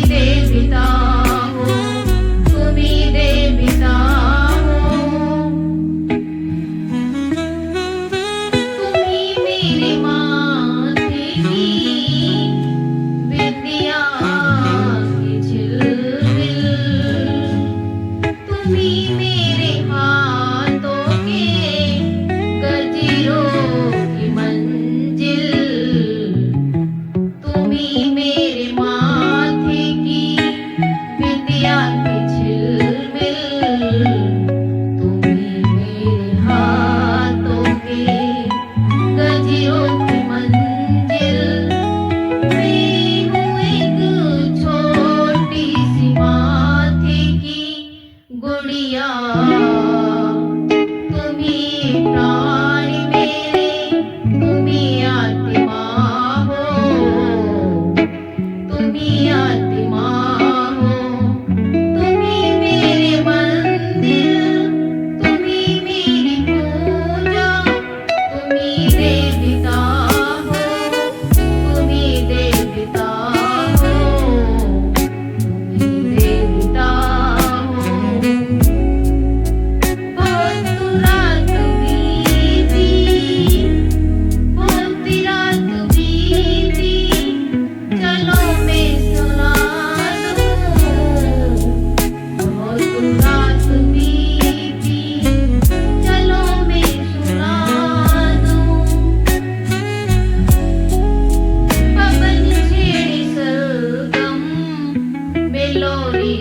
देविता हो, तुम्ही देविता हो। तुम्ही मेरे माथे की विद्या की झिलमिल, तुम्ही मेरे हाथों के गजरों की मंजिल, तुम्ही मेरे माथे की विद्या की झिलमिल, तुम्ही मेरे हाथों के गजरों की मंजिल। मैं हूँ एक छोटी सी माथे की गुड़िया, तुम्ही प्राण मेरे, तुम्ही आत्मा हो, तुम्ही आत्मा हो। तुम्ही मेरे मंदिर, तुम्ही मेरी पूजा, तुम्ही देविता हो, तुम्ही देविता हो, तुम्ही देविता हो। बहुत रात बीती, बहुत रात बीती, चलो मैं सुना दूं। बहुत रात बीती, चलो मैं सुना दूं। पवन छेड़े सरगम, मेलोडी